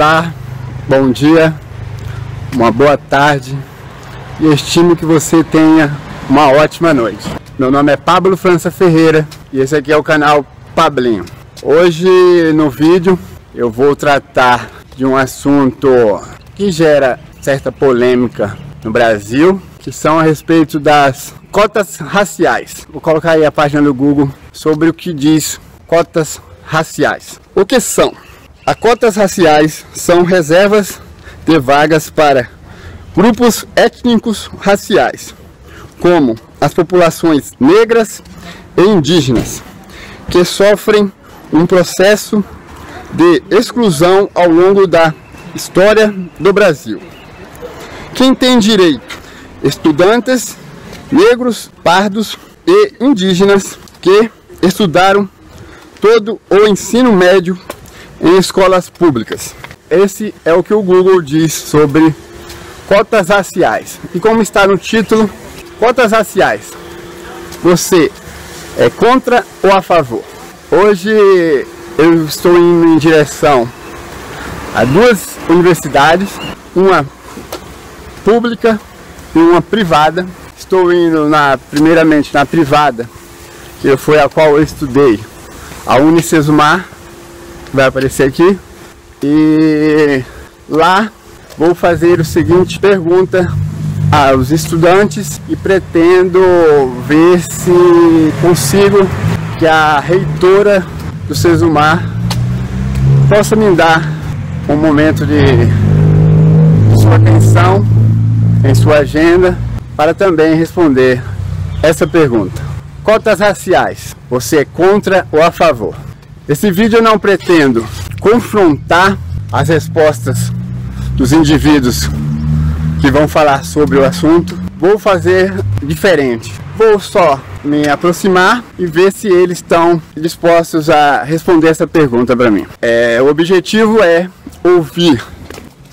Olá, bom dia, uma boa tarde e estimo que você tenha uma ótima noite. Meu nome é Pablo França Ferreira e esse aqui é o canal Pablinho. Hoje no vídeo eu vou tratar de um assunto que gera certa polêmica no Brasil, que são a respeito das cotas raciais. Vou colocar aí a página do Google sobre o que diz cotas raciais. O que são? As cotas raciais são reservas de vagas para grupos étnicos raciais, como as populações negras e indígenas, que sofrem um processo de exclusão ao longo da história do Brasil. Quem tem direito? Estudantes negros, pardos e indígenas que estudaram todo o ensino médio em escolas públicas. Esse é o que o Google diz sobre cotas raciais. E como está no título, cotas raciais, você é contra ou a favor? Hoje eu estou indo em direção a duas universidades, uma pública e uma privada. Estou indo primeiramente na privada, que foi a qual eu estudei, a Unicesumar, vai aparecer aqui, e lá vou fazer o seguinte pergunta aos estudantes e pretendo ver se consigo que a reitora do Sesumar possa me dar um momento de sua atenção em sua agenda para também responder essa pergunta. Cotas raciais, você é contra ou a favor? Esse vídeo eu não pretendo confrontar as respostas dos indivíduos que vão falar sobre o assunto. Vou fazer diferente. Vou só me aproximar e ver se eles estão dispostos a responder essa pergunta para mim. O objetivo é ouvir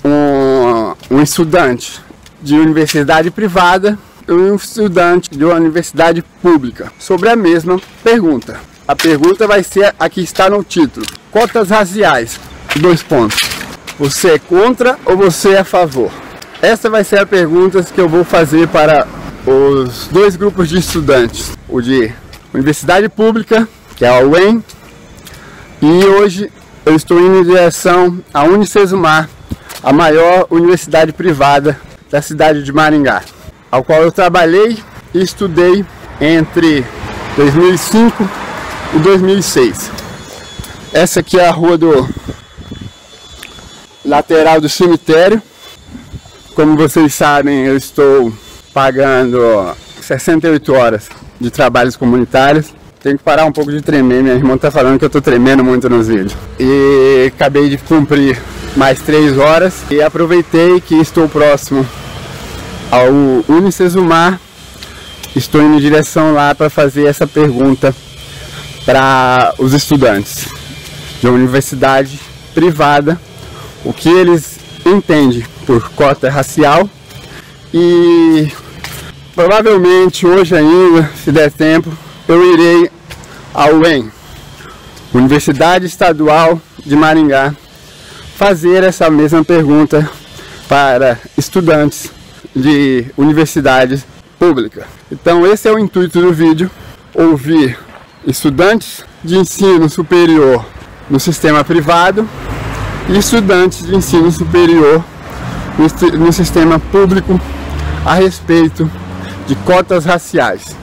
um estudante de universidade privada e um estudante de uma universidade pública sobre a mesma pergunta. A pergunta vai ser a que está no título. Cotas raciais, 2 pontos. Você é contra ou você é a favor? Essa vai ser a pergunta que eu vou fazer para os dois grupos de estudantes. O de universidade pública, que é a UEM, e hoje eu estou indo em direção à Unicesumar, a maior universidade privada da cidade de Maringá, ao qual eu trabalhei e estudei entre 2005 e 2006. Essa aqui é a rua do lateral do cemitério. Como vocês sabem, eu estou pagando 68 horas de trabalhos comunitários. Tenho que parar um pouco de tremer, minha irmã está falando que eu estou tremendo muito nos vídeos. E acabei de cumprir mais 3 horas e aproveitei que estou próximo ao Unicesumar. Estou indo em direção lá para fazer essa pergunta para os estudantes de uma universidade privada, o que eles entendem por cota racial, e provavelmente hoje ainda, se der tempo, eu irei à UEM, Universidade Estadual de Maringá, fazer essa mesma pergunta para estudantes de universidades públicas. Então esse é o intuito do vídeo: ouvir estudantes de ensino superior no sistema privado e estudantes de ensino superior no sistema público a respeito de cotas raciais.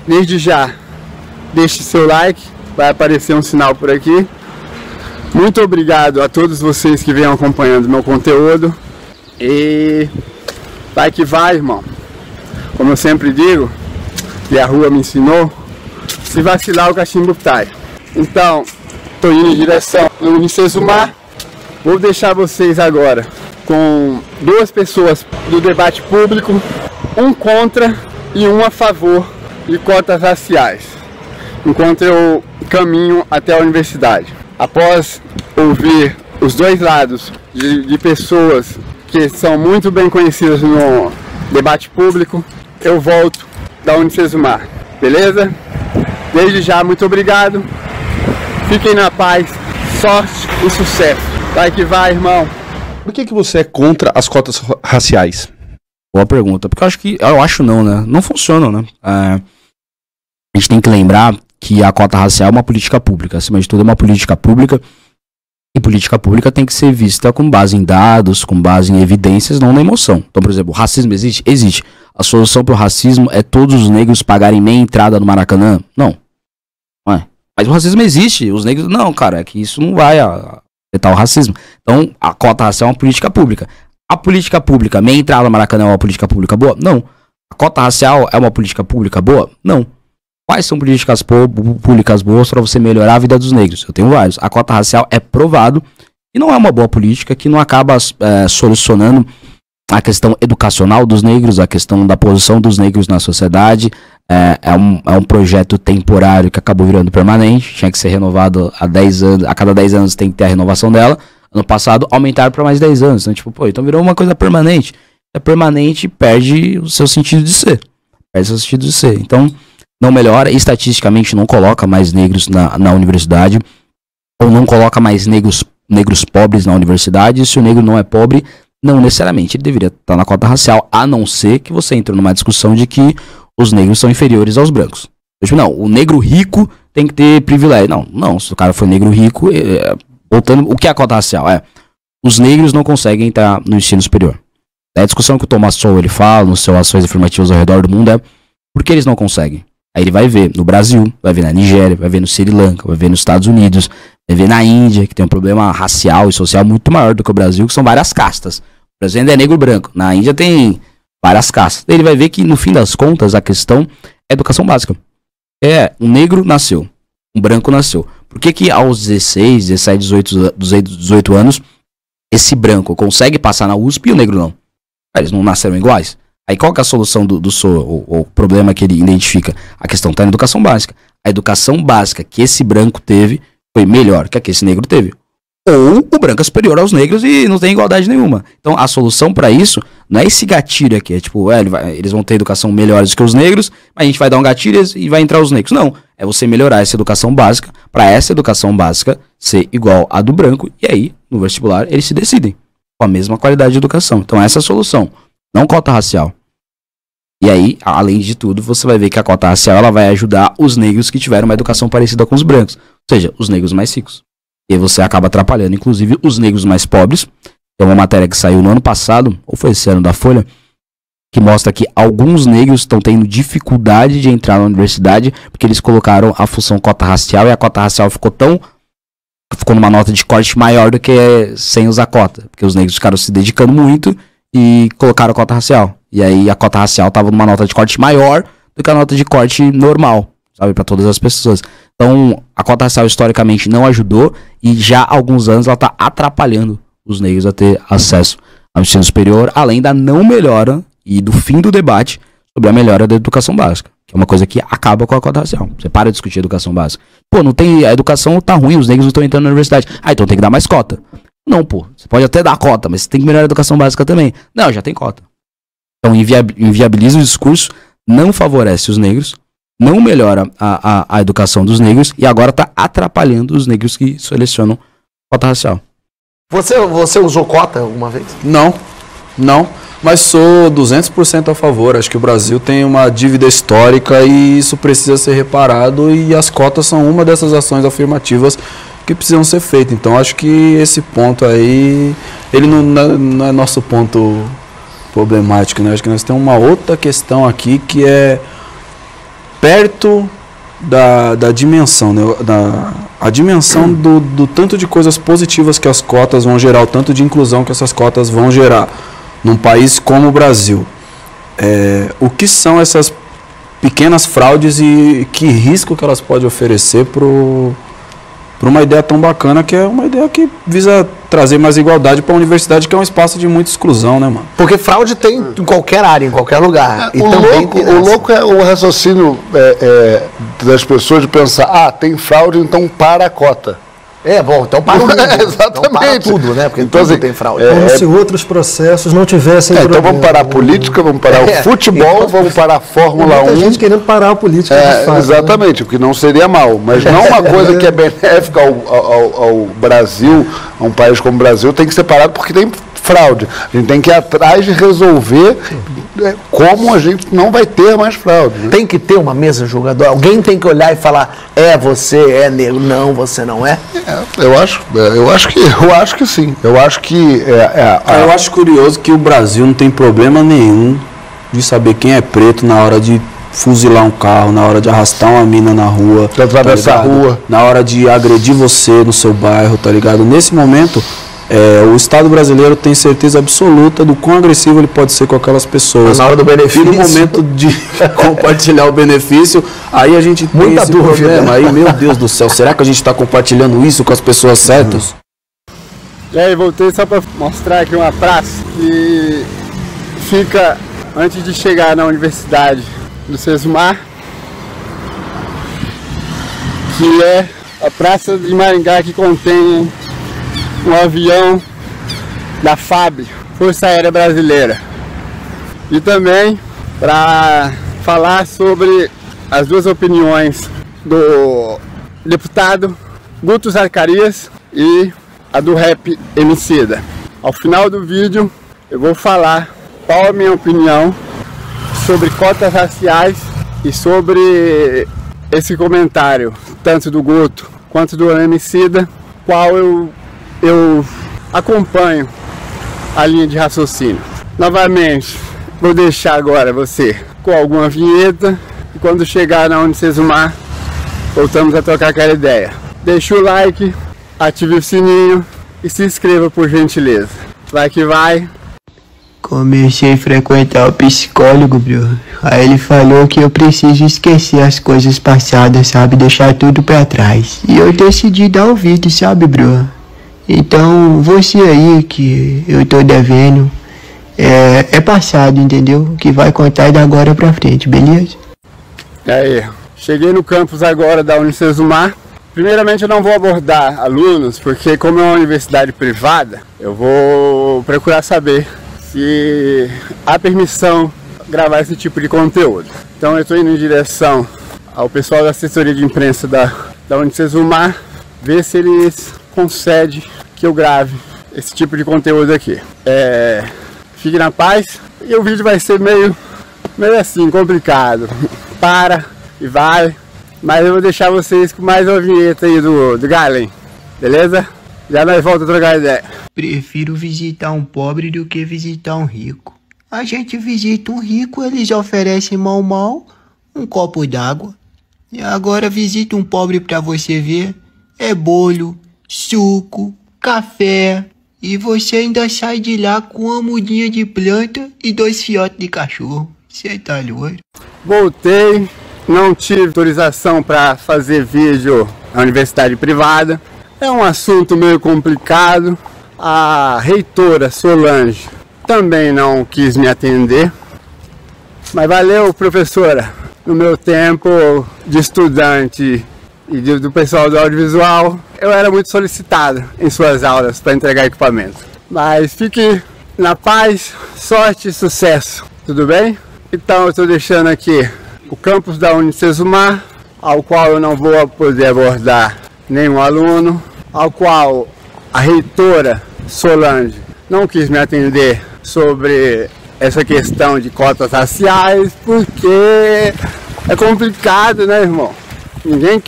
Desde já, deixe seu like, vai aparecer um sinal por aqui. Muito obrigado a todos vocês que vêm acompanhando meu conteúdo e vai que vai, irmão. Como eu sempre digo, e a rua me ensinou, se vacilar o cachimbo cai. Então, estou indo em direção ao Unicesumar. Vou deixar vocês agora com 2 pessoas do debate público, um contra e um a favor de cotas raciais, enquanto eu caminho até a universidade. Após ouvir os dois lados de pessoas que são muito bem conhecidas no debate público, eu volto da Unicesumar, beleza? Desde já, muito obrigado, fiquem na paz, sorte e sucesso. Vai que vai, irmão. Por que você é contra as cotas raciais? Boa pergunta. Porque eu acho não, né? Não funcionam, né? A gente tem que lembrar que a cota racial é uma política pública. Acima de tudo, é uma política pública. E política pública tem que ser vista com base em dados, com base em evidências, não na emoção. Então, por exemplo, o racismo existe? Existe. A solução para o racismo é todos os negros pagarem meia entrada no Maracanã? Não. Não é. Mas o racismo existe. Os negros... Não, cara, é que isso não vai afetar o racismo. Então, a cota racial é uma política pública. A política pública, meia entrada no Maracanã é uma política pública boa? Não. A cota racial é uma política pública boa? Não. Quais são políticas públicas boas para você melhorar a vida dos negros? Eu tenho vários. A cota racial é provado e não é uma boa política, que não acaba solucionando a questão educacional dos negros, a questão da posição dos negros na sociedade. É um projeto temporário que acabou virando permanente, tinha que ser renovado há 10 anos, a cada 10 anos tem que ter a renovação dela. Ano passado aumentaram para mais 10 anos. Então, tipo, então virou uma coisa permanente. É permanente, perde o seu sentido de ser. Perde o seu sentido de ser. Então, não melhora, estatisticamente não coloca mais negros na universidade, ou não coloca mais negros pobres na universidade. E se o negro não é pobre, não necessariamente ele deveria estar na cota racial, a não ser que você entre numa discussão de que os negros são inferiores aos brancos. Não, o negro rico tem que ter privilégio. Não, se o cara for negro rico, voltando, o que é a cota racial? Os negros não conseguem entrar no ensino superior. A discussão que o Thomas Sowell ele fala nos seus ações afirmativas ao redor do mundo é por que eles não conseguem? Aí ele vai ver no Brasil, vai ver na Nigéria, vai ver no Sri Lanka, vai ver nos Estados Unidos, vai ver na Índia, que tem um problema racial e social muito maior do que o Brasil, que são várias castas. O Brasil ainda é negro branco, na Índia tem várias castas. Ele vai ver que no fim das contas a questão é educação básica. Um negro nasceu, um branco nasceu. Por que aos 16, 17, 18 anos, esse branco consegue passar na USP e o negro não? Eles não nasceram iguais? Aí qual que é a solução do o problema que ele identifica? A questão está na educação básica. A educação básica que esse branco teve foi melhor que a que esse negro teve. Ou o branco é superior aos negros e não tem igualdade nenhuma. Então a solução para isso não é esse gatilho aqui. É tipo, eles vão ter educação melhores que os negros, mas a gente vai dar um gatilho e vai entrar os negros. Não, é você melhorar essa educação básica para essa educação básica ser igual à do branco. E aí, no vestibular, eles se decidem com a mesma qualidade de educação. Então essa é a solução, não cota racial. E aí, além de tudo, você vai ver que a cota racial ela vai ajudar os negros que tiveram uma educação parecida com os brancos. Ou seja, os negros mais ricos. E aí você acaba atrapalhando, inclusive, os negros mais pobres. Tem uma matéria que saiu no ano passado, ou foi esse ano da Folha, que mostra que alguns negros estão tendo dificuldade de entrar na universidade porque eles colocaram a função cota racial e a cota racial ficou numa nota de corte maior do que sem usar cota. Porque os negros ficaram se dedicando muito e colocaram a cota racial. E aí a cota racial estava numa nota de corte maior do que a nota de corte normal, sabe, para todas as pessoas. Então, a cota racial historicamente não ajudou e já há alguns anos ela está atrapalhando os negros a ter acesso ao ensino superior, além da não melhora e do fim do debate sobre a melhora da educação básica, que é uma coisa que acaba com a cota racial. Você para de discutir a educação básica. Pô, não tem, a educação tá ruim, os negros não estão entrando na universidade. Então tem que dar mais cota. Não, pô, você pode até dar cota, mas você tem que melhorar a educação básica também. Não, já tem cota. Então inviabiliza o discurso, não favorece os negros, não melhora a educação dos negros e agora está atrapalhando os negros que selecionam cota racial. Você usou cota alguma vez? Não, mas sou 200% a favor. Acho que o Brasil tem uma dívida histórica e isso precisa ser reparado e as cotas são uma dessas ações afirmativas que precisam ser feitas. Então acho que esse ponto aí, ele não é nosso ponto problemático, né? Acho que nós temos uma outra questão aqui que é perto da dimensão, né? A dimensão do tanto de coisas positivas que as cotas vão gerar, o tanto de inclusão que essas cotas vão gerar num país como o Brasil. O que são essas pequenas fraudes e que risco que elas podem oferecer para uma ideia tão bacana, que é uma ideia que visa trazer mais igualdade para a universidade, que é um espaço de muita exclusão, né, mano? Porque fraude tem em qualquer área, em qualquer lugar. O louco é o raciocínio das pessoas de pensar, tem fraude, então para a cota. Bom, então para o mundo. Exatamente. Então para tudo, né? Porque então, tudo assim, tem fraude. Como se outros processos não tivessem então problema. vamos parar a política, vamos parar o futebol, vamos parar a Fórmula Muita 1. gente querendo parar a política de fato. Exatamente, o que não seria mal, mas não uma coisa que é benéfica ao Brasil, a um país como o Brasil, tem que ser parado porque tem fraude. A gente tem que ir atrás de resolver como a gente não vai ter mais fraude. Né? Tem que ter uma mesa julgadora. Alguém tem que olhar e falar: você é negro, não, você não é. Eu acho que sim. Eu acho que Eu acho curioso que o Brasil não tem problema nenhum de saber quem é preto na hora de fuzilar um carro, na hora de arrastar uma mina na rua, de atravessar a rua, na hora de agredir você no seu bairro, tá ligado? Nesse momento, o Estado brasileiro tem certeza absoluta do quão agressivo ele pode ser com aquelas pessoas. Na hora do benefício. E no momento de compartilhar o benefício, aí a gente tem muita esse dúvida. problema. Aí, meu Deus do céu, será que a gente está compartilhando isso com as pessoas certas? E aí, voltei só para mostrar aqui uma praça que fica antes de chegar na Universidade do Sesumar, que é a Praça de Maringá, que contém um avião da FAB, Força Aérea Brasileira. E também para falar sobre as duas opiniões do deputado Guto Zacarias e a do Rap Emicida. Ao final do vídeo eu vou falar qual a minha opinião sobre cotas raciais e sobre esse comentário, tanto do Guto quanto do Emicida, qual eu acompanho a linha de raciocínio. Novamente, vou deixar agora você com alguma vinheta e quando chegar na Unicesumar, voltamos a trocar aquela ideia. Deixa o like, ative o sininho e se inscreva por gentileza. Vai que vai! Comecei a frequentar o psicólogo, bro. Aí ele falou que eu preciso esquecer as coisas passadas, sabe? Deixar tudo pra trás. E eu decidi dar ouvido, sabe, bro? Então, você aí que eu tô devendo, é passado, entendeu? O que vai contar é da agora pra frente, beleza? E aí, cheguei no campus agora da Unicesumar. Primeiramente eu não vou abordar alunos, porque como é uma universidade privada, eu vou procurar saber se há permissão gravar esse tipo de conteúdo. Então eu estou indo em direção ao pessoal da assessoria de imprensa da Unicesumar, ver se eles concedem que eu grave esse tipo de conteúdo aqui. Fique na paz e o vídeo vai ser meio assim, complicado. Para e vai, mas eu vou deixar vocês com mais uma vinheta aí do Galen, beleza? Já nós voltamos a trocar ideia. Prefiro visitar um pobre do que visitar um rico. A gente visita um rico, eles oferecem mal um copo d'água. E agora visita um pobre pra você ver. É bolo, suco, café. E você ainda sai de lá com uma mudinha de planta e 2 fiotes de cachorro. Você tá doido? Voltei, não tive autorização para fazer vídeo na universidade privada. É um assunto meio complicado. A reitora Solange também não quis me atender. Mas valeu, professora. No meu tempo de estudante e do pessoal do audiovisual, eu era muito solicitado em suas aulas para entregar equipamento. Mas fique na paz, sorte e sucesso, tudo bem? Então eu estou deixando aqui o campus da Unicesumar, ao qual eu não vou poder abordar nenhum aluno, ao qual a reitora Solange não quis me atender sobre essa questão de cotas raciais, porque é complicado, né, irmão? Ninguém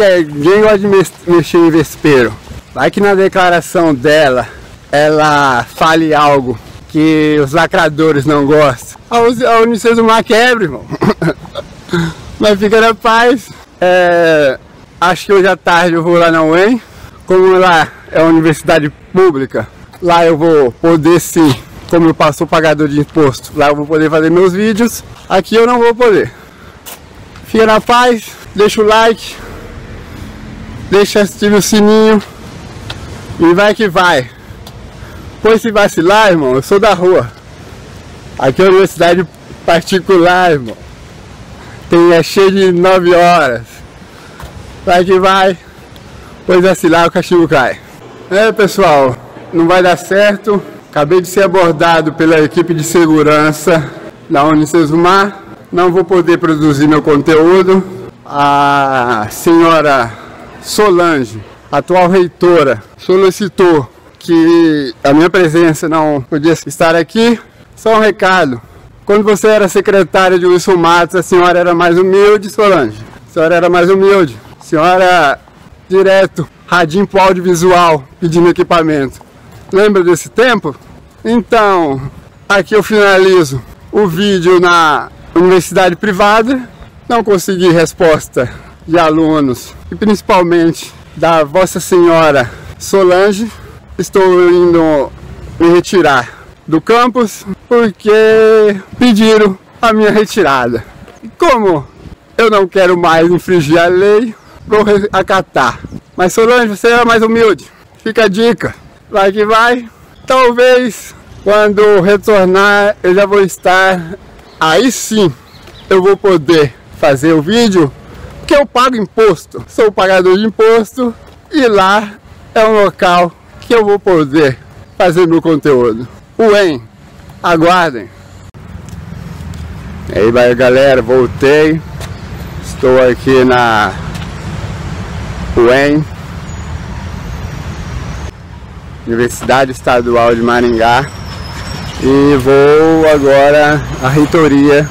gosta de mexer em vespeiro. Vai que na declaração dela, ela fale algo que os lacradores não gostam. A Unicesumar quebra, irmão. Mas fica na paz. Acho que hoje à tarde eu vou lá na UEM. Como lá é uma universidade pública, lá eu vou poder sim, como eu sou pagador de imposto, lá eu vou poder fazer meus vídeos. Aqui eu não vou poder. Fica na paz, deixa o like, deixa ativar o sininho e vai que vai. Pois se vacilar, irmão, eu sou da rua. Aqui é uma universidade particular, irmão. É cheio de 9 horas. Vai que vai. Pois vacilar, o cachorro cai. Pessoal, não vai dar certo. Acabei de ser abordado pela equipe de segurança da Unicesumar. Não vou poder produzir meu conteúdo. A senhora Solange, atual reitora, solicitou que a minha presença não podia estar aqui. Só um recado. Quando você era secretária de Wilson Matos, a senhora era mais humilde, Solange. A senhora era mais humilde. A senhora direto, radinho pro audiovisual, pedindo equipamento. Lembra desse tempo? Então, aqui eu finalizo o vídeo na universidade privada. Não consegui resposta de alunos e principalmente da Vossa Senhora Solange. Estou indo me retirar do campus porque pediram a minha retirada. E como eu não quero mais infringir a lei, vou acatar. Mas Solange, você é mais humilde. Fica a dica. Vai que vai. Talvez quando retornar eu já vou estar. Aí sim eu vou poder fazer o vídeo, porque eu pago imposto. Sou pagador de imposto e lá é um local que eu vou poder fazer meu conteúdo. UEM, aguardem. E aí vai, galera, voltei. Estou aqui na UEM, Universidade Estadual de Maringá, e vou agora à reitoria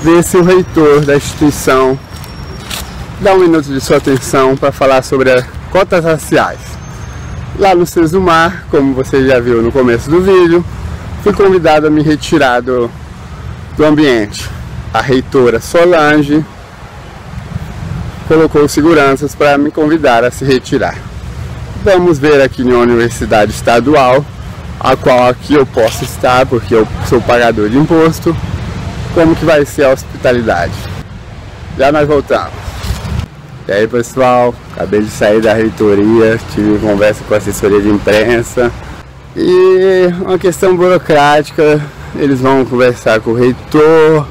ver se o reitor da instituição dá um minuto de sua atenção para falar sobre as cotas raciais. Lá no Sesumar, como você já viu no começo do vídeo, fui convidado a me retirar do ambiente. A reitora Solange colocou seguranças para me convidar a se retirar. Vamos ver aqui na Universidade Estadual, a qual aqui eu posso estar, porque eu sou pagador de imposto, como que vai ser a hospitalidade. Já nós voltamos. E aí, pessoal, acabei de sair da reitoria, tive conversa com a assessoria de imprensa e uma questão burocrática. Eles vão conversar com o reitor,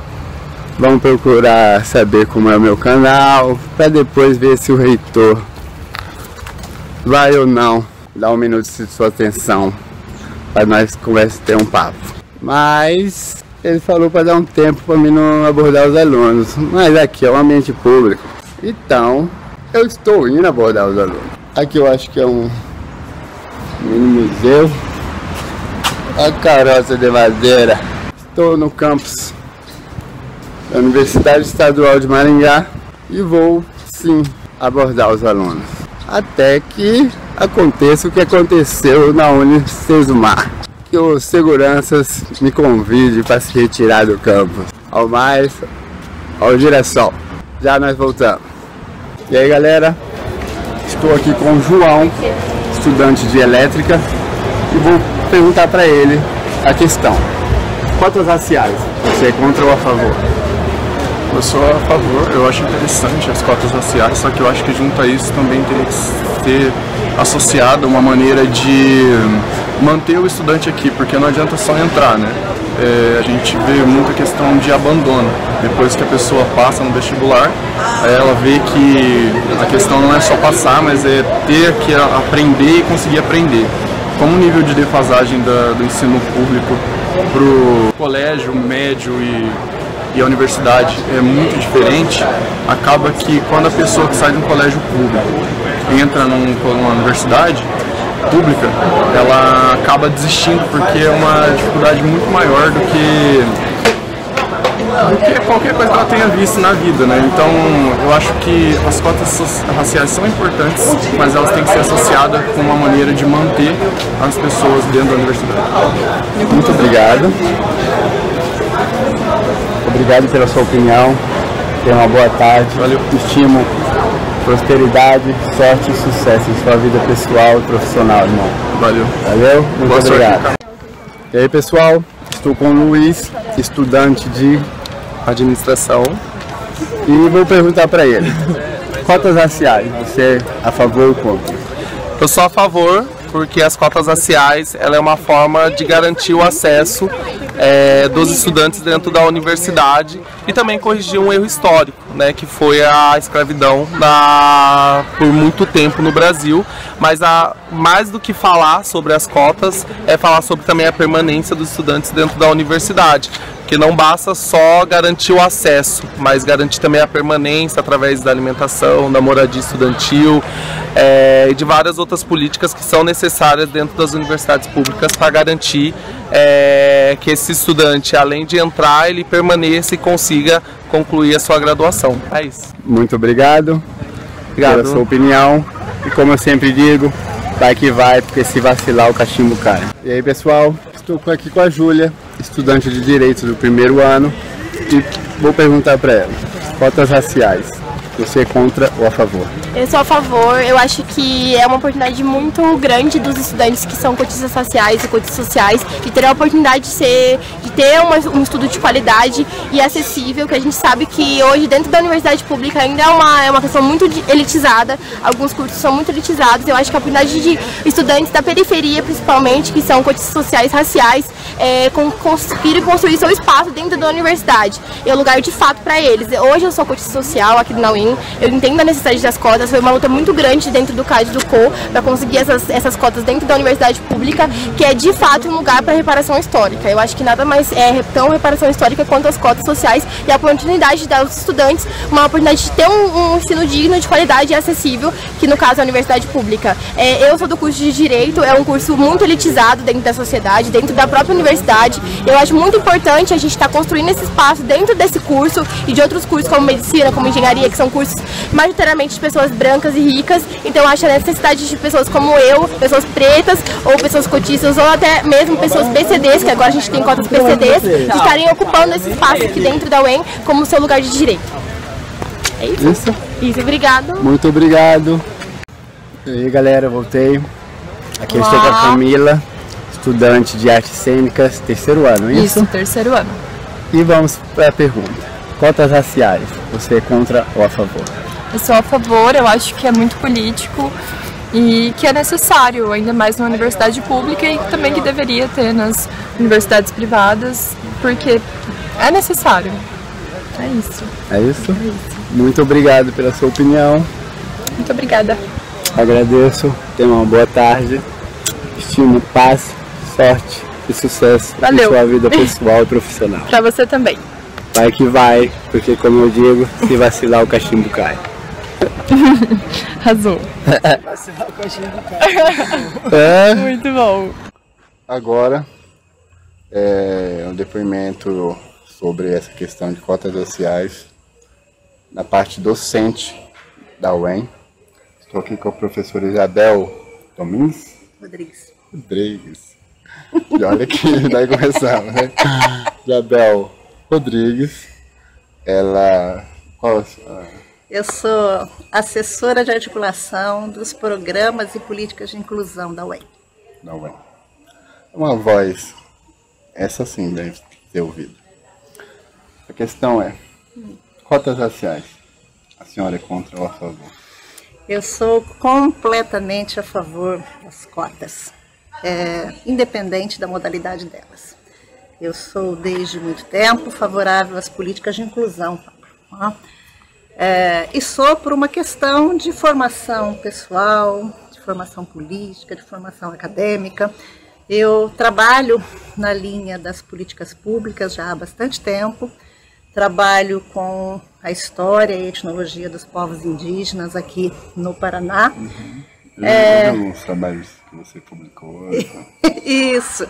vão procurar saber como é o meu canal, para depois ver se o reitor vai ou não dar um minuto de sua atenção para nós conversar, ter um papo. Mas ele falou para dar um tempo para mim não abordar os alunos, mas aqui é um ambiente público. Então, eu estou indo abordar os alunos. Aqui eu acho que é um mini museu. A carroça de madeira. Estou no campus da Universidade Estadual de Maringá e vou, sim, abordar os alunos. Até que aconteça o que aconteceu na Unicesumar. Que os seguranças me convidem para se retirar do campus. Ao mais, ao girassol. Já nós voltamos. E aí, galera, estou aqui com o João, estudante de elétrica, e vou perguntar para ele a questão. Cotas raciais, você é contra ou a favor? Eu sou a favor, eu acho interessante as cotas raciais, só que eu acho que junto a isso também teria que ser associado uma maneira de manter o estudante aqui, porque não adianta só entrar, né? A gente vê muita questão de abandono. Depois que a pessoa passa no vestibular, ela vê que a questão não é só passar, mas é ter que aprender e conseguir aprender. Como o nível de defasagem do ensino público para o colégio, médio e a universidade é muito diferente, acaba que quando a pessoa que sai de um colégio público entra numa universidade pública, ela acaba desistindo porque é uma dificuldade muito maior do que qualquer coisa que ela tenha visto na vida, né? Então eu acho que as cotas raciais são importantes, mas elas têm que ser associadas com uma maneira de manter as pessoas dentro da universidade. Muito obrigado. Obrigado pela sua opinião. Tenha uma boa tarde. Valeu. Estimo, prosperidade, sorte e sucesso em sua vida pessoal e profissional, irmão. Valeu. Valeu? Muito boa obrigado. Sorte. E aí, pessoal, estou com o Luiz, estudante de administração, e vou perguntar para ele. Cotas raciais, você é a favor ou contra? Eu sou a favor, porque as cotas raciais ela é uma forma de garantir o acesso dos estudantes dentro da universidade e também corrigir um erro histórico. né, que foi a escravidão por muito tempo no Brasil, mas mais do que falar sobre as cotas, é falar sobre também a permanência dos estudantes dentro da universidade, que não basta só garantir o acesso, mas garantir também a permanência através da alimentação, da moradia estudantil e de várias outras políticas que são necessárias dentro das universidades públicas para garantir que esse estudante, além de entrar, ele permaneça e consiga concluir a sua graduação. É isso. Muito obrigado pela sua opinião. E como eu sempre digo, vai que vai, porque se vacilar o cachimbo cai. E aí, pessoal, estou aqui com a Júlia, estudante de Direito do primeiro ano, e vou perguntar para ela, cotas raciais, você é contra ou a favor? Eu sou a favor, eu acho que é uma oportunidade muito grande dos estudantes que são cotistas raciais e cotistas sociais de ter a oportunidade de ter um estudo de qualidade e acessível, que a gente sabe que hoje dentro da universidade pública ainda é uma questão muito elitizada, alguns cursos são muito elitizados. Eu acho que a oportunidade de estudantes da periferia, principalmente, que são cotistas sociais raciais, conseguirem construir seu espaço dentro da universidade, é um lugar de fato para eles. Hoje eu sou cotista social aqui na UEM, eu entendo a necessidade das cotas, foi uma luta muito grande dentro do CAD e do CO para conseguir essas cotas dentro da universidade pública, que é de fato um lugar para reparação histórica. Eu acho que nada mais é tão reparação histórica quanto as cotas sociais e a oportunidade de dar aos estudantes uma oportunidade de ter um ensino digno, de qualidade e acessível, que no caso é a universidade pública. Eu sou do curso de Direito, é um curso muito elitizado dentro da sociedade, dentro da própria universidade. Eu acho muito importante a gente estar construindo esse espaço dentro desse curso e de outros cursos como Medicina, como Engenharia, que são cursos majoritariamente de pessoas brancas e ricas. Então eu acho a necessidade de pessoas como eu, pessoas pretas ou pessoas cotistas ou até mesmo pessoas PCDs, que agora a gente tem cotas PCDs, de estarem ocupando esse espaço aqui dentro da UEM como seu lugar de direito. É isso? Isso, obrigado. Muito obrigado. E aí, galera, voltei. Aqui eu estou com a Camila, estudante de artes cênicas, terceiro ano, é isso? Isso, terceiro ano. E vamos para a pergunta. Cotas raciais, você é contra ou a favor? Eu sou a favor, eu acho que é muito político e que é necessário, ainda mais na universidade pública e também que deveria ter nas universidades privadas, porque é necessário. É isso. É isso? Muito obrigado pela sua opinião. Muito obrigada. Agradeço, tenha uma boa tarde, estimo, paz, sorte e sucesso na sua vida pessoal e profissional. Pra você também. Vai que vai, porque como eu digo, se vacilar o cachimbo cai. Arrasou. Vacilar o cachimbo cai. Muito bom. Agora, um depoimento sobre essa questão de cotas raciais na parte docente da UEM. Estou aqui com a professora Isabel Domingues Rodrigues. E olha que daí começamos, né? Isabel Rodrigues, ela... Eu sou assessora de articulação dos programas e políticas de inclusão da UEM. Da UEM. Uma voz, essa sim deve ter ouvido. A questão é, cotas raciais, a senhora é contra ou a favor? Eu sou completamente a favor das cotas, independente da modalidade delas. Eu sou, desde muito tempo, favorável às políticas de inclusão, e sou por uma questão de formação pessoal, de formação política, de formação acadêmica. Eu trabalho na linha das políticas públicas já há bastante tempo, trabalho com a história e etnologia dos povos indígenas aqui no Paraná. Eu vi alguns trabalhos que você publicou. Isso.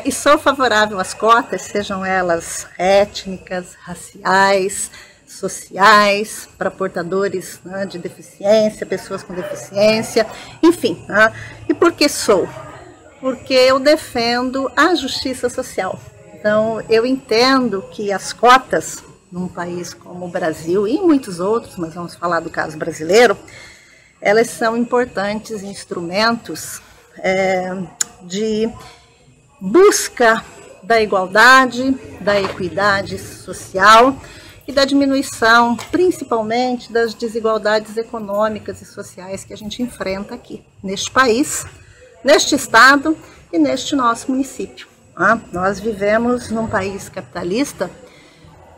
E sou favorável às cotas, sejam elas étnicas, raciais, sociais, para portadores de deficiência, pessoas com deficiência, enfim. E por que sou? Porque eu defendo a justiça social. Então, eu entendo que as cotas, num país como o Brasil e em muitos outros, mas vamos falar do caso brasileiro, elas são importantes instrumentos de busca da igualdade, da equidade social e da diminuição, principalmente, das desigualdades econômicas e sociais que a gente enfrenta aqui, neste país, neste estado e neste nosso município. Nós vivemos num país capitalista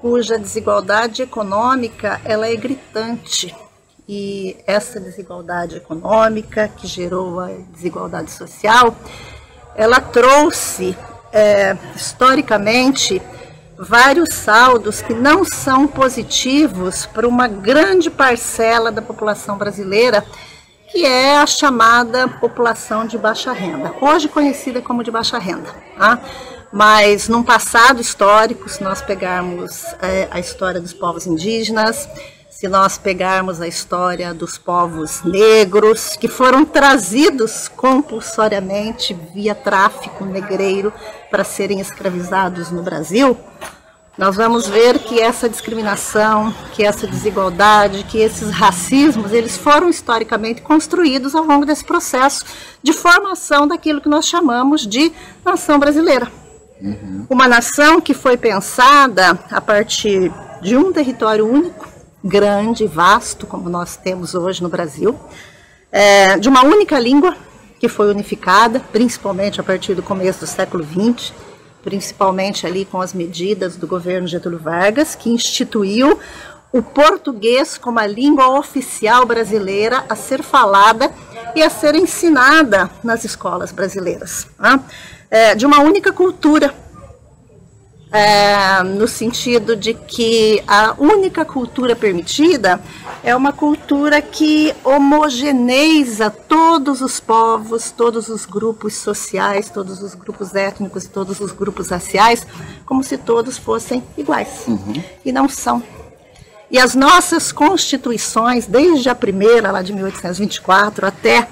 cuja desigualdade econômica ela é gritante. E essa desigualdade econômica, que gerou a desigualdade social, ela trouxe, historicamente, vários saldos que não são positivos para uma grande parcela da população brasileira, que é a chamada população de baixa renda, hoje conhecida como de baixa renda. Tá? Mas num passado histórico, se nós pegarmos a história dos povos indígenas, se nós pegarmos a história dos povos negros, que foram trazidos compulsoriamente via tráfico negreiro para serem escravizados no Brasil, nós vamos ver que essa discriminação, que essa desigualdade, que esses racismos, eles foram historicamente construídos ao longo desse processo de formação daquilo que nós chamamos de nação brasileira. Uma nação que foi pensada a partir de um território único, grande, vasto, como nós temos hoje no Brasil, de uma única língua que foi unificada, principalmente a partir do começo do século XX, principalmente ali com as medidas do governo Getúlio Vargas, que instituiu o português como a língua oficial brasileira a ser falada e a ser ensinada nas escolas brasileiras. Tá? De uma única cultura, no sentido de que a única cultura permitida é uma cultura que homogeneiza todos os povos, todos os grupos sociais, todos os grupos étnicos e todos os grupos raciais, como se todos fossem iguais. E não são. E as nossas constituições, desde a primeira, lá de 1824, até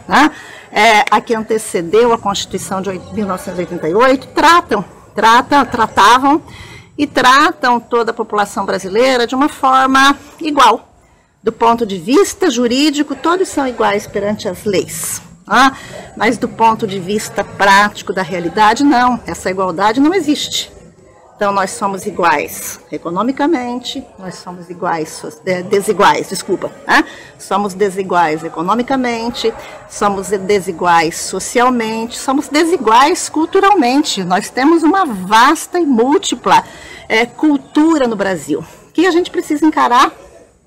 a que antecedeu a Constituição de 1988, tratavam e tratam toda a população brasileira de uma forma igual. Do ponto de vista jurídico, todos são iguais perante as leis. Mas do ponto de vista prático da realidade, não. Essa igualdade não existe. Então, nós somos iguais economicamente, nós somos desiguais, desculpa. Somos desiguais economicamente, somos desiguais socialmente, somos desiguais culturalmente. Nós temos uma vasta e múltipla cultura no Brasil, que a gente precisa encarar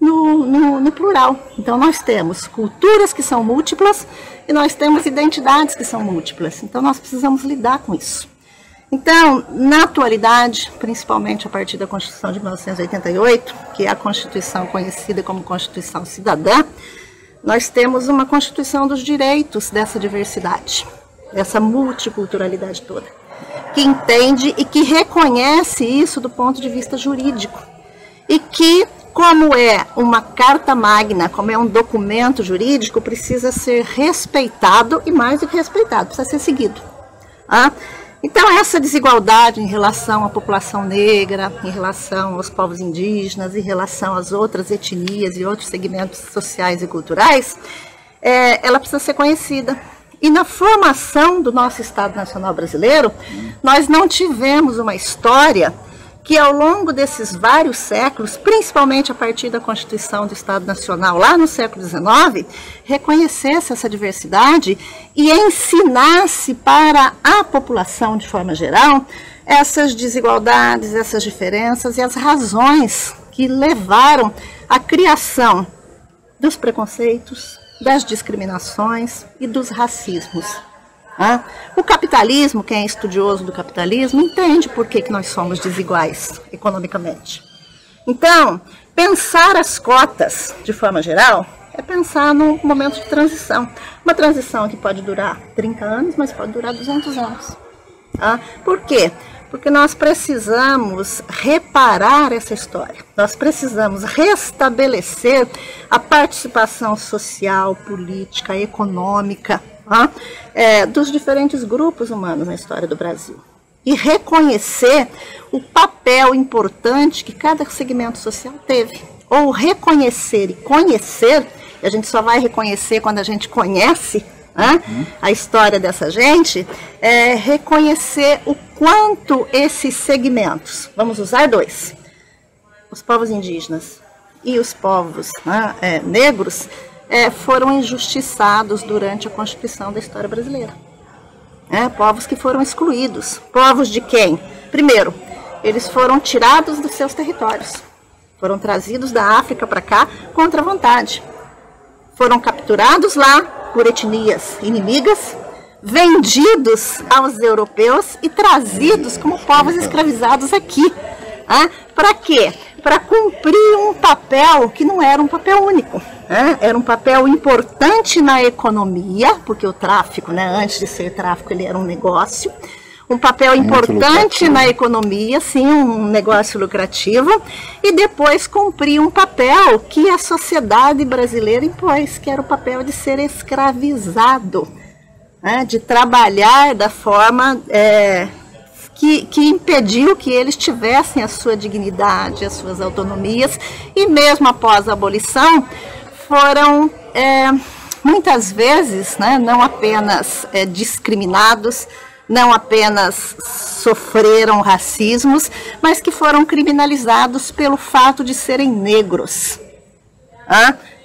no plural. Então, nós temos culturas que são múltiplas e nós temos identidades que são múltiplas. Então, nós precisamos lidar com isso. Então, na atualidade, principalmente a partir da Constituição de 1988, que é a Constituição conhecida como Constituição Cidadã, nós temos uma Constituição dos direitos dessa diversidade, dessa multiculturalidade toda, que entende e que reconhece isso do ponto de vista jurídico. E que, como é uma carta magna, como é um documento jurídico, precisa ser respeitado e mais do que respeitado, precisa ser seguido. Então, essa desigualdade em relação à população negra, em relação aos povos indígenas, em relação às outras etnias e outros segmentos sociais e culturais, ela precisa ser conhecida. E na formação do nosso Estado Nacional Brasileiro, nós não tivemos uma história que ao longo desses vários séculos, principalmente a partir da Constituição do Estado Nacional, lá no século XIX, reconhecesse essa diversidade e ensinasse para a população, de forma geral, essas desigualdades, essas diferenças e as razões que levaram à criação dos preconceitos, das discriminações e dos racismos. O capitalismo, quem é estudioso do capitalismo, entende por que nós somos desiguais economicamente. Então, pensar as cotas, de forma geral, é pensar num momento de transição. Uma transição que pode durar 30 anos, mas pode durar 200 anos. Por quê? Porque nós precisamos reparar essa história. Nós precisamos restabelecer a participação social, política, econômica, dos diferentes grupos humanos na história do Brasil. E reconhecer o papel importante que cada segmento social teve. Ou reconhecer e conhecer, e a gente só vai reconhecer quando a gente conhece a história dessa gente, reconhecer o quanto esses segmentos, vamos usar dois, os povos indígenas e os povos negros, foram injustiçados durante a Constituição da história brasileira. Povos que foram excluídos. Povos de quem? Primeiro, eles foram tirados dos seus territórios. Foram trazidos da África para cá contra a vontade. Foram capturados lá por etnias inimigas, vendidos aos europeus e trazidos como povos escravizados aqui. Para quê? Para cumprir um papel que não era um papel único. Era um papel importante na economia, porque o tráfico, antes de ser tráfico, ele era um negócio. Um papel importante na economia, sim, um negócio lucrativo, e depois cumprir um papel que a sociedade brasileira impôs, que era o papel de ser escravizado, de trabalhar da forma que impediu que eles tivessem a sua dignidade, as suas autonomias, e mesmo após a abolição, foram muitas vezes não apenas discriminados, não apenas sofreram racismos, mas que foram criminalizados pelo fato de serem negros.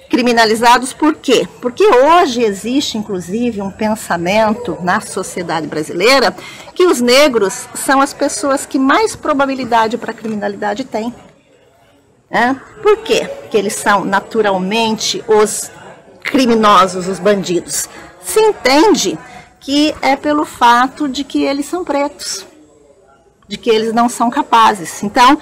Criminalizados por quê? Porque hoje existe, inclusive, um pensamento na sociedade brasileira que os negros são as pessoas que mais probabilidade para criminalidade têm. Por quê? Porque eles são naturalmente os criminosos, os bandidos. Se entende que é pelo fato de que eles são pretos, de que eles não são capazes. Então,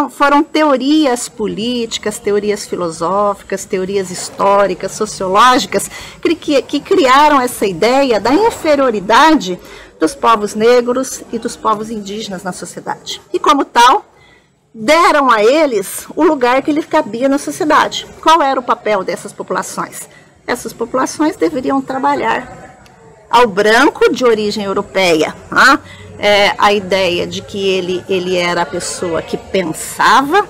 foram teorias políticas, teorias filosóficas, teorias históricas, sociológicas, que criaram essa ideia da inferioridade dos povos negros e dos povos indígenas na sociedade. E, como tal, deram a eles o lugar que lhes cabia na sociedade. Qual era o papel dessas populações? Essas populações deveriam trabalhar. Ao branco de origem europeia, a ideia de que ele era a pessoa que pensava,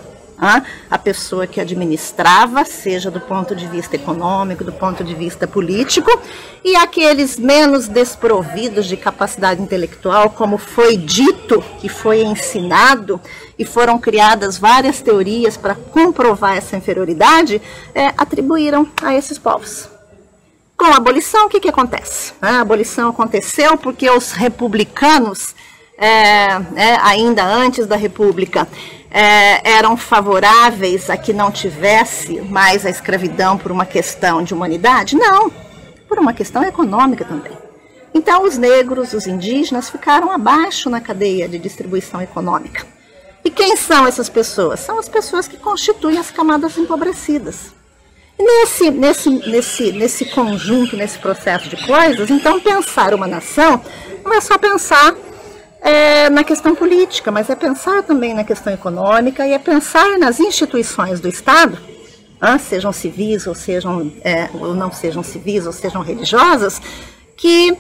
a pessoa que administrava, seja do ponto de vista econômico, do ponto de vista político, e aqueles menos desprovidos de capacidade intelectual, como foi dito e foi ensinado, e foram criadas várias teorias para comprovar essa inferioridade, atribuíram a esses povos. Com a abolição, o que acontece? A abolição aconteceu porque os republicanos, ainda antes da República, eram favoráveis a que não tivesse mais a escravidão por uma questão de humanidade? Não, por uma questão econômica também. Então, os negros, os indígenas, ficaram abaixo na cadeia de distribuição econômica. E quem são essas pessoas? São as pessoas que constituem as camadas empobrecidas. Nesse conjunto, nesse processo de coisas, então pensar uma nação não é só pensar na questão política, mas é pensar também na questão econômica e é pensar nas instituições do Estado, sejam civis ou não sejam civis ou sejam religiosas, que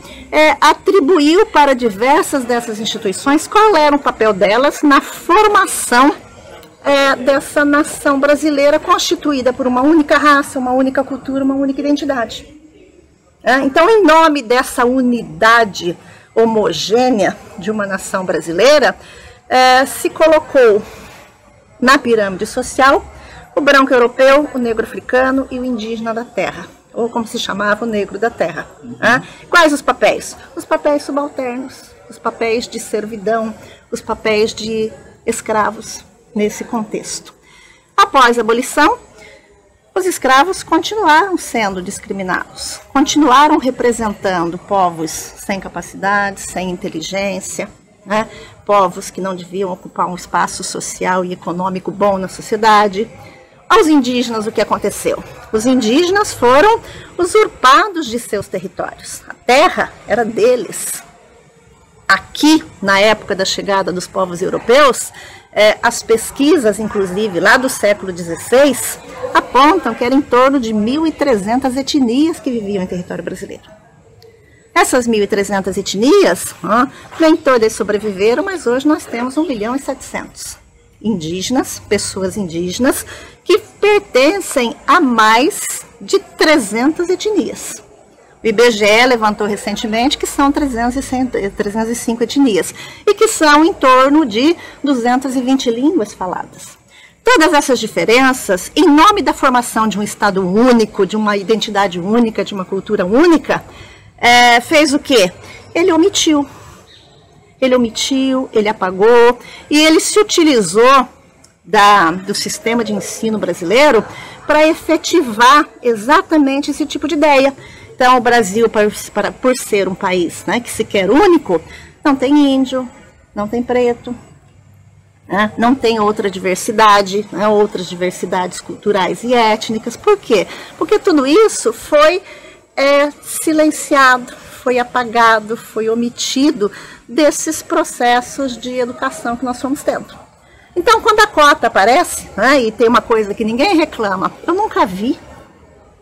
atribuiu para diversas dessas instituições qual era o papel delas na formação dessa nação brasileira constituída por uma única raça, uma única cultura, uma única identidade. Então, em nome dessa unidade homogênea de uma nação brasileira, se colocou na pirâmide social o branco europeu, o negro africano e o indígena da terra, ou como se chamava, o negro da terra. Quais os papéis? Os papéis subalternos, os papéis de servidão, os papéis de escravos. Nesse contexto. Após a abolição, os escravos continuaram sendo discriminados, continuaram representando povos sem capacidade, sem inteligência, povos que não deviam ocupar um espaço social e econômico bom na sociedade. Aos indígenas, o que aconteceu? Os indígenas foram usurpados de seus territórios. A terra era deles. Aqui, na época da chegada dos povos europeus, as pesquisas, inclusive, lá do século XVI, apontam que era em torno de 1.300 etnias que viviam em território brasileiro. Essas 1.300 etnias, nem todas sobreviveram, mas hoje nós temos 1.700.000 indígenas, pessoas indígenas, que pertencem a mais de 300 etnias. O IBGE levantou recentemente que são 305 etnias e que são em torno de 220 línguas faladas. Todas essas diferenças, em nome da formação de um Estado único, de uma identidade única, de uma cultura única, fez o quê? Ele omitiu. ele omitiu, ele apagou, e ele se utilizou do sistema de ensino brasileiro para efetivar exatamente esse tipo de ideia. Então, o Brasil, por ser um país, né, que se quer único, não tem índio, não tem preto, né, não tem outra diversidade, né, outras diversidades culturais e étnicas. Por quê? Porque tudo isso foi silenciado, foi apagado, foi omitido desses processos de educação que nós fomos tendo. Então, quando a cota aparece, né, e tem uma coisa que ninguém reclama, eu nunca vi,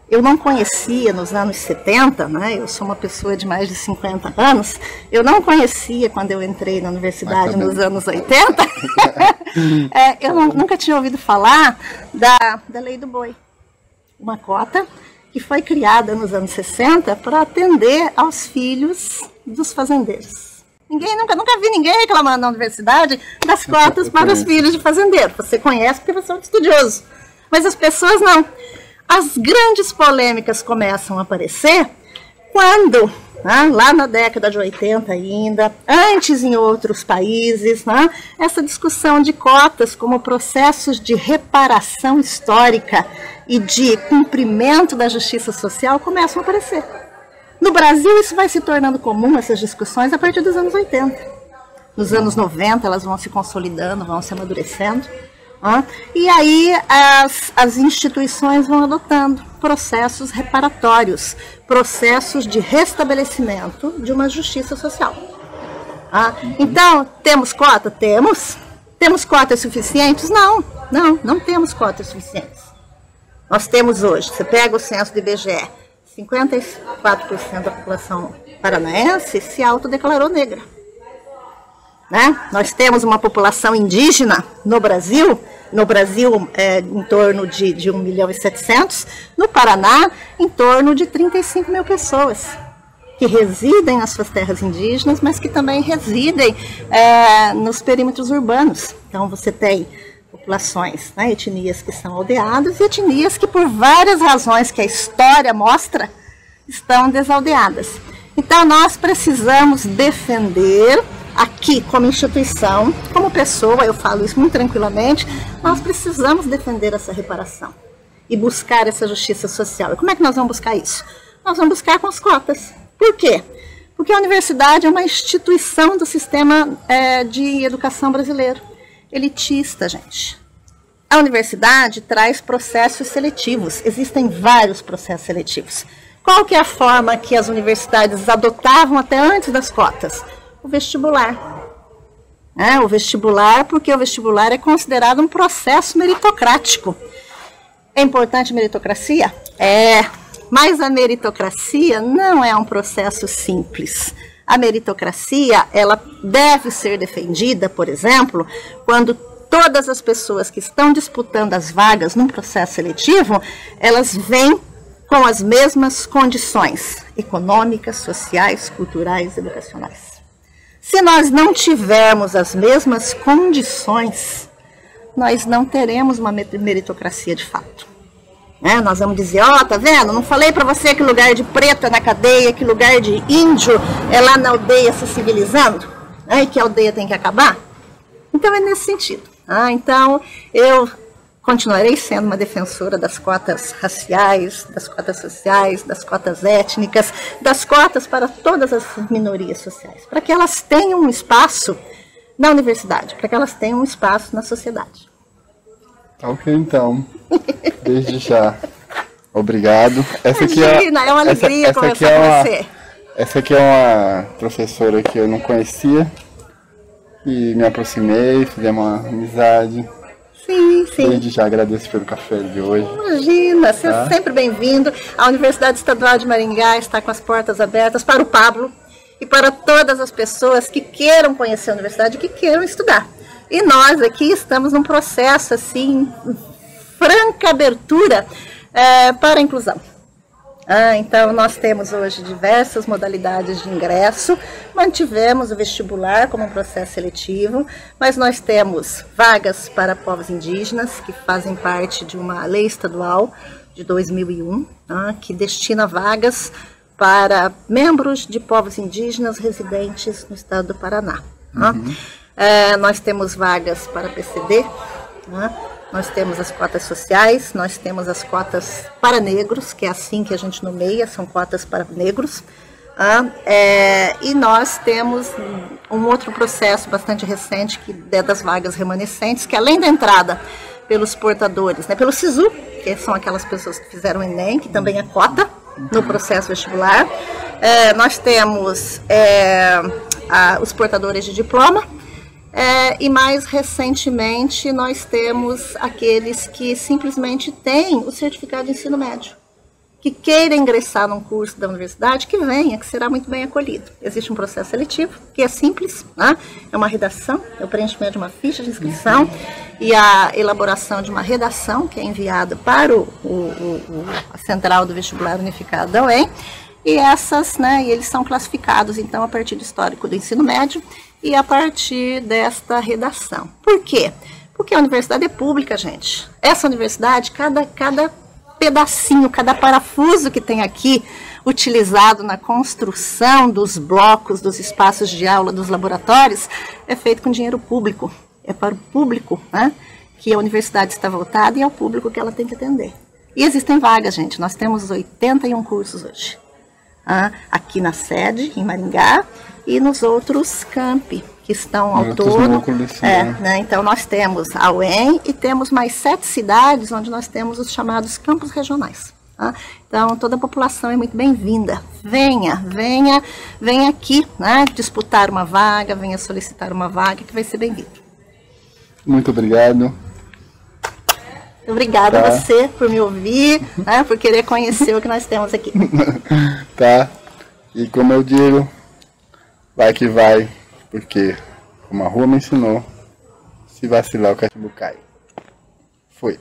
eu não conhecia nos anos 70, né, eu sou uma pessoa de mais de 50 anos, eu não conhecia quando eu entrei na universidade nos anos 80, eu nunca tinha ouvido falar da lei do boi, uma cota que foi criada nos anos 60 para atender aos filhos dos fazendeiros. Nunca vi ninguém reclamando na universidade das cotas para os filhos de fazendeiro. Você conhece porque você é um estudioso. Mas as pessoas não. As grandes polêmicas começam a aparecer quando, né, lá na década de 80 ainda, antes em outros países, né, essa discussão de cotas como processos de reparação histórica e de cumprimento da justiça social começam a aparecer. No Brasil, isso vai se tornando comum, essas discussões, a partir dos anos 80. Nos anos 90, elas vão se consolidando, vão se amadurecendo. E aí, as instituições vão adotando processos reparatórios, processos de restabelecimento de uma justiça social. Então, temos cota? Temos. Temos cotas suficientes? Não temos cotas suficientes. Nós temos hoje, você pega o censo do IBGE, 54% da população paranaense se autodeclarou negra. Né? Nós temos uma população indígena no Brasil em torno de 1.700.000, no Paraná em torno de 35 mil pessoas que residem nas suas terras indígenas, mas que também residem nos perímetros urbanos. Então você tem populações, né, etnias que são aldeadas e etnias que, por várias razões que a história mostra, estão desaldeadas. Então, nós precisamos defender, aqui como instituição, como pessoa, eu falo isso muito tranquilamente, nós precisamos defender essa reparação e buscar essa justiça social. E como é que nós vamos buscar isso? Nós vamos buscar com as cotas. Por quê? Porque a universidade é uma instituição do sistema de educação brasileiro. Elitista, gente. A universidade traz processos seletivos. Existem vários processos seletivos. Qual que é a forma que as universidades adotavam até antes das cotas? O vestibular. O vestibular, porque o vestibular é considerado um processo meritocrático. É importante a meritocracia? Mas a meritocracia não é um processo simples. A meritocracia, ela deve ser defendida, por exemplo, quando todas as pessoas que estão disputando as vagas num processo seletivo, elas vêm com as mesmas condições econômicas, sociais, culturais, educacionais. Se nós não tivermos as mesmas condições, nós não teremos uma meritocracia de fato. Nós vamos dizer, tá vendo? Não falei para você que lugar de preto é na cadeia, que lugar de índio é lá na aldeia se civilizando, e que a aldeia tem que acabar? Então é nesse sentido. Então eu continuarei sendo uma defensora das cotas raciais, das cotas sociais, das cotas étnicas, das cotas para todas as minorias sociais, para que elas tenham um espaço na universidade, para que elas tenham um espaço na sociedade. Ok, então. Desde já. Obrigado. Imagina, é uma alegria conversar com você. Essa aqui é uma professora que eu não conhecia e me aproximei, fizemos uma amizade. Sim. Desde já agradeço pelo café de hoje. Imagina, você é sempre bem-vindo. A Universidade Estadual de Maringá está com as portas abertas para o Pablo e para todas as pessoas que queiram conhecer a universidade e que queiram estudar. E nós aqui estamos num processo, assim, franca abertura para a inclusão. Então, nós temos hoje diversas modalidades de ingresso, mantivemos o vestibular como um processo seletivo, mas nós temos vagas para povos indígenas, que fazem parte de uma lei estadual de 2001, que destina vagas para membros de povos indígenas residentes no estado do Paraná. Nós temos vagas para PCD, nós temos as cotas sociais, nós temos as cotas para negros, que é assim que a gente nomeia, são cotas para negros. E nós temos um outro processo bastante recente, que é das vagas remanescentes, que além da entrada pelos portadores, pelo SISU, que são aquelas pessoas que fizeram o ENEM, que também é cota no processo vestibular, nós temos os portadores de diploma, e mais recentemente nós temos aqueles que simplesmente têm o certificado de ensino médio, que queira ingressar num curso da universidade, que venha, que será muito bem acolhido. Existe um processo seletivo, que é simples, é uma redação, é o preenchimento de uma ficha de inscrição e a elaboração de uma redação, que é enviada para a Central do Vestibular Unificado da UEM, e e eles são classificados, então, a partir do histórico do ensino médio e a partir desta redação. Por quê? Porque a universidade é pública, gente. Essa universidade, cada pedacinho, cada parafuso que tem aqui, utilizado na construção dos blocos, dos espaços de aula, dos laboratórios, é feito com dinheiro público. É para o público, que a universidade está voltada, e é o público que ela tem que atender. E existem vagas, gente. Nós temos 81 cursos hoje. Aqui na sede, em Maringá, e nos outros campi, que estão ao todo. Então, nós temos a UEM e temos mais 7 cidades onde nós temos os chamados campos regionais. Então, toda a população é muito bem-vinda. Venha aqui, disputar uma vaga, venha solicitar uma vaga, que vai ser bem-vindo. Muito obrigado. Obrigada a você por me ouvir, por querer conhecer o que nós temos aqui. E como eu digo, vai que vai, porque como a rua me ensinou, se vacilar o cachimbo cai. Foi.